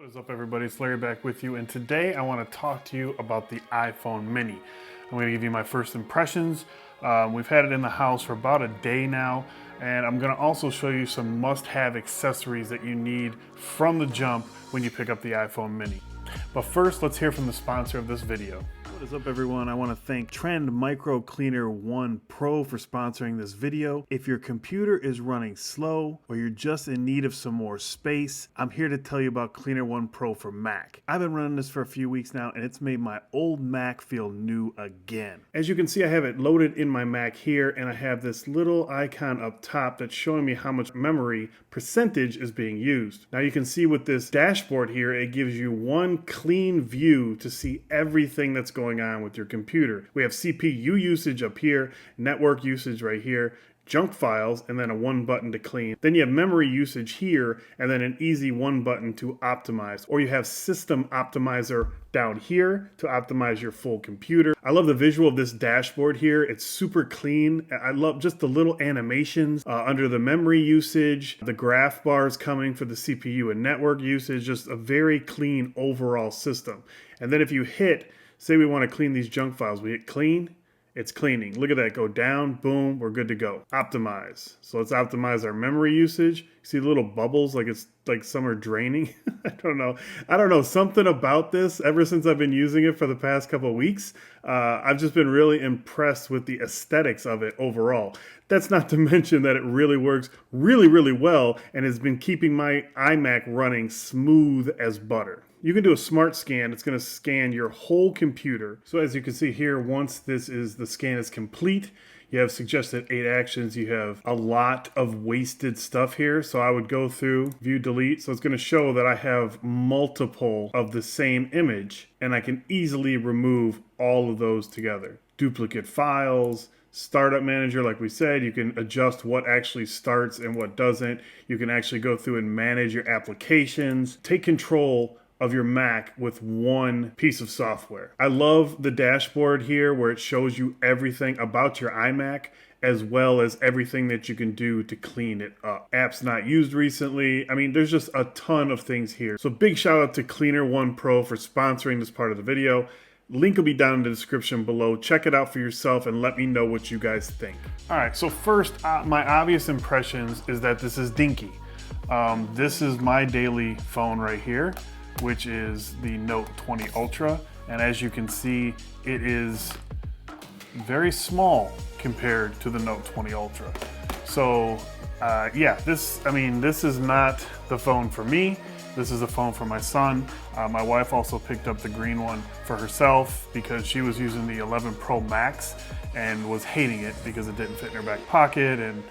What is up, everybody? It's Larry back with you, and today I want to talk to you about the iPhone mini. I'm going to give you my first impressions. We've had it in the house for about a day now, and I'm going to also show you some must-have accessories that you need from the jump when you pick up the iPhone mini. But first, let's hear from the sponsor of this video. What is up, everyone? I want to thank Trend Micro Cleaner 1 Pro for sponsoring this video. If your computer is running slow or you're just in need of some more space, I'm here to tell you about Cleaner 1 Pro for Mac. I've been running this for a few weeks now, and it's made my old Mac feel new again. As you can see, I have it loaded in my Mac here, and I have this little icon up top that's showing me how much memory percentage is being used. Now you can see with this dashboard here, it gives you one clean view to see everything that's going on with your computer. We have CPU usage up here, network usage right here, junk files, and then a one button to clean. Then you have memory usage here, and then an easy one button to optimize. Or you have system optimizer down here to optimize your full computer. I love the visual of this dashboard here. It's super clean. I love just the little animations under the memory usage, the graph bars coming for the CPU and network usage, just a very clean overall system. And then if you hit, say we want to clean these junk files, we hit clean, it's cleaning. Look at that, go down, boom, we're good to go. Optimize. So let's optimize our memory usage. See the little bubbles, like it's like some are draining. I don't know, something about this ever since I've been using it for the past couple of weeks. I've just been really impressed with the aesthetics of it overall. That's not to mention that it really works really well and has been keeping my iMac running smooth as butter. You can do a smart scan. It's going to scan your whole computer. So as you can see here, once the scan is complete, you have suggested 8 actions. You have a lot of wasted stuff here. So I would go through, view, delete. So it's going to show that I have multiple of the same image, and I can easily remove all of those together. Duplicate files, Startup Manager, like we said, you can adjust what actually starts and what doesn't. You can actually go through and manage your applications. Take control of your Mac with one piece of software. I love the dashboard here where it shows you everything about your iMac as well as everything that you can do to clean it up. Apps not used recently. I mean, there's just a ton of things here. So big shout out to Cleaner 1 Pro for sponsoring this part of the video. Link will be down in the description below. Check it out for yourself and let me know what you guys think. All right, so first, my obvious impressions is that this is dinky. This is my daily phone right here, which is the Note 20 Ultra. And as you can see, it is very small compared to the Note 20 Ultra. So yeah, this is not the phone for me. This is a phone for my son. My wife also picked up the green one for herself because she was using the 11 Pro Max and was hating it because it didn't fit in her back pocket and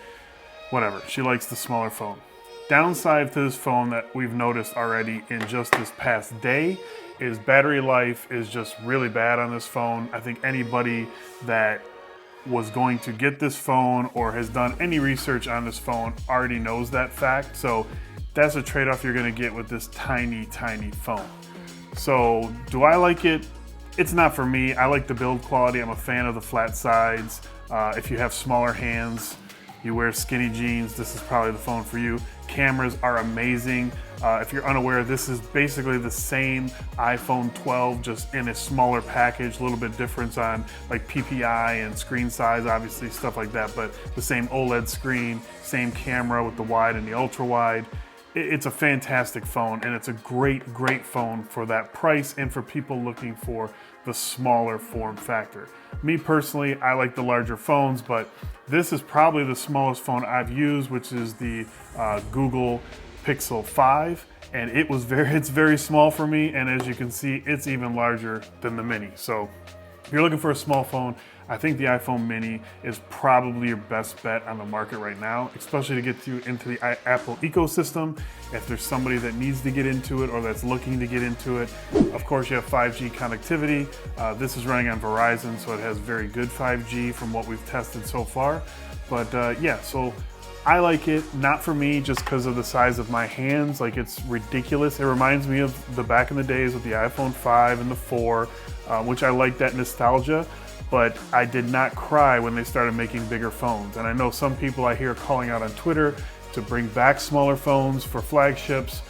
whatever. She likes the smaller phone. Downside to this phone that we've noticed already in just this past day is battery life is just really bad on this phone. I think anybody that was going to get this phone or has done any research on this phone already knows that fact. So that's a trade-off you're gonna get with this tiny phone. So do I like it? It's not for me. I like the build quality. I'm a fan of the flat sides. If you have smaller hands, you wear skinny jeans, this is probably the phone for you. Cameras are amazing. If you're unaware, this is basically the same iPhone 12, just in a smaller package, a little bit difference on like PPI and screen size, obviously stuff like that, but the same OLED screen, same camera with the wide and the ultra wide. It's a fantastic phone, and it's a great phone for that price and for people looking for the smaller form factor. Me personally, I like the larger phones, but this is probably the smallest phone I've used, which is the Google Pixel 5, and it's very small for me, and as you can see, it's even larger than the Mini. So if you're looking for a small phone, I think the iPhone mini is probably your best bet on the market right now, especially to get you into the Apple ecosystem. If there's somebody that needs to get into it or that's looking to get into it, of course you have 5G connectivity. This is running on Verizon, so it has very good 5G from what we've tested so far. But yeah, so I like it, not for me just because of the size of my hands. Like, it's ridiculous. It reminds me of the back in the days with the iPhone 5 and the 4, which I like that nostalgia. But I did not cry when they started making bigger phones. And I know some people I hear calling out on Twitter to bring back smaller phones for flagships.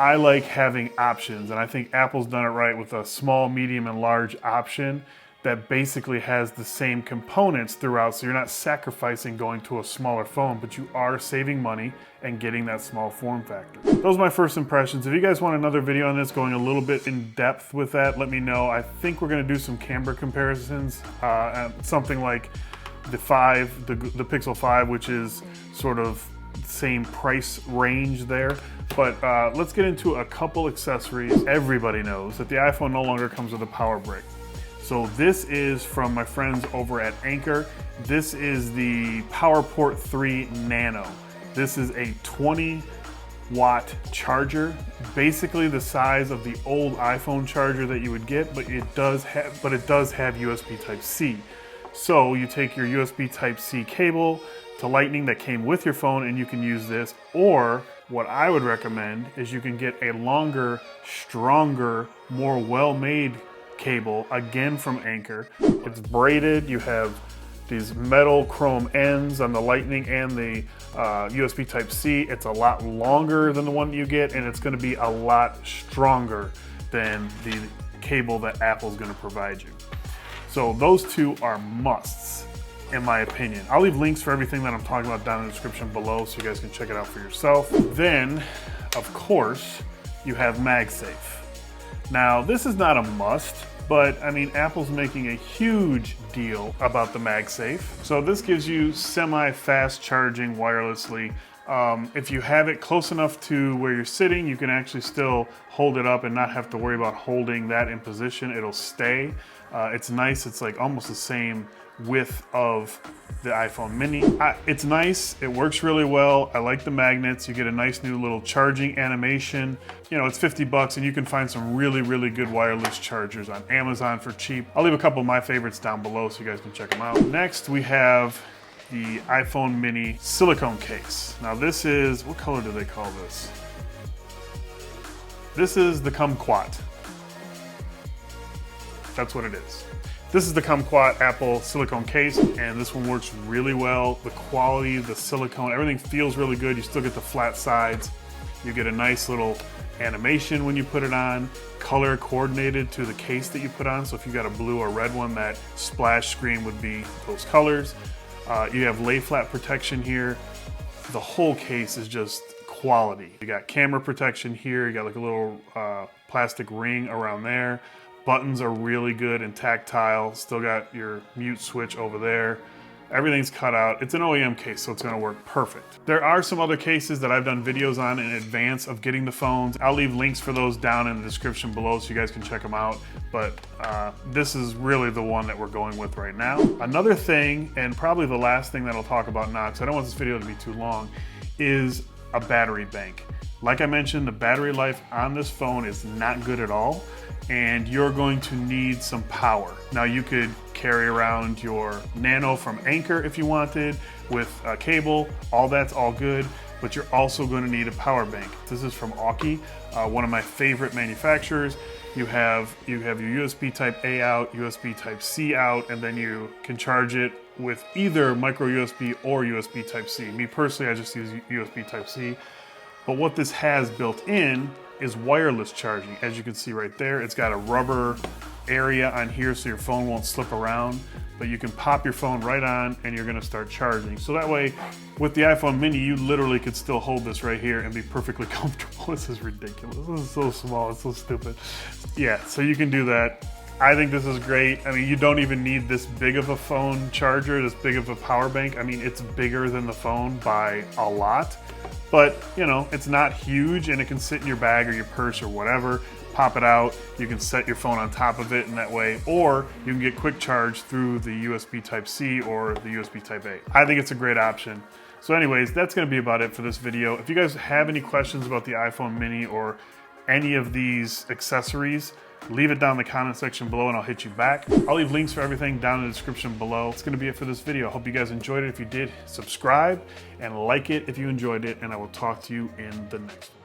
I like having options, and I think Apple's done it right with a small, medium, and large option that basically has the same components throughout, so you're not sacrificing going to a smaller phone, but you are saving money and getting that small form factor. Those are my first impressions. If you guys want another video on this, going a little bit in depth with that, let me know. I think we're gonna do some camera comparisons, something like the Pixel 5, which is sort of same price range there. But let's get into a couple accessories. Everybody knows that the iPhone no longer comes with a power brick. So this is from my friends over at Anker. This is the PowerPort 3 Nano. This is a 20-watt charger, basically the size of the old iPhone charger that you would get, but it does have USB Type-C. So you take your USB Type-C cable to Lightning that came with your phone and you can use this, or what I would recommend is you can get a longer, stronger, more well-made cable, again from Anker. It's braided, you have these metal chrome ends on the Lightning and the USB Type-C. It's a lot longer than the one you get, and it's gonna be a lot stronger than the cable that Apple's gonna provide you. So those two are musts, in my opinion. I'll leave links for everything that I'm talking about down in the description below so you guys can check it out for yourself. Then, of course, you have MagSafe. Now, this is not a must, but I mean, Apple's making a huge deal about the MagSafe. So this gives you semi-fast charging wirelessly. If you have it close enough to where you're sitting, you can actually still hold it up and not have to worry about holding that in position. It'll stay. It's nice. It's like almost the same width of the iPhone mini. It's nice, it works really well. I like the magnets. You get a nice new little charging animation. You know, it's 50 bucks and you can find some really, really good wireless chargers on Amazon for cheap. I'll leave a couple of my favorites down below so you guys can check them out. Next, we have the iPhone mini silicone case. Now this is, what color do they call this? This is the kumquat. That's what it is. This is the Kumquat Apple silicone case, and this one works really well. The quality, the silicone, everything feels really good. You still get the flat sides. You get a nice little animation when you put it on, color coordinated to the case that you put on. So if you got a blue or red one, that splash screen would be those colors. You have lay flat protection here. The whole case is just quality. You got camera protection here. You got like a little plastic ring around there. Buttons are really good and tactile. Still got your mute switch over there. Everything's cut out. It's an OEM case, so it's gonna work perfect. There are some other cases that I've done videos on in advance of getting the phones. I'll leave links for those down in the description below so you guys can check them out. But this is really the one that we're going with right now. Another thing, and probably the last thing that I'll talk about now, because I don't want this video to be too long, is a battery bank. Like I mentioned, the battery life on this phone is not good at all, and you're going to need some power. Now you could carry around your Nano from Anker if you wanted with a cable, all that's all good, but you're also going to need a power bank. This is from Aukey, one of my favorite manufacturers. You have your USB Type A out, USB Type C out, and then you can charge it with either micro USB or USB Type C. Me personally, I just use USB Type C. But what this has built in is wireless charging. As you can see right there, it's got a rubber area on here so your phone won't slip around, but you can pop your phone right on and you're gonna start charging. So that way, with the iPhone mini, you literally could still hold this right here and be perfectly comfortable. This is ridiculous. This is so small, it's so stupid. Yeah, so you can do that. I think this is great. I mean, you don't even need this big of a phone charger, this big of a power bank. I mean, it's bigger than the phone by a lot. But, you know, it's not huge and it can sit in your bag or your purse or whatever. Pop it out, you can set your phone on top of it in that way, or you can get quick charge through the USB Type-C or the USB Type-A. I think it's a great option. So anyways, that's gonna be about it for this video. If you guys have any questions about the iPhone mini or any of these accessories, leave it down in the comment section below and I'll hit you back. I'll leave links for everything down in the description below. It's gonna be it for this video. I hope you guys enjoyed it. If you did, subscribe and like it if you enjoyed it, and I will talk to you in the next one.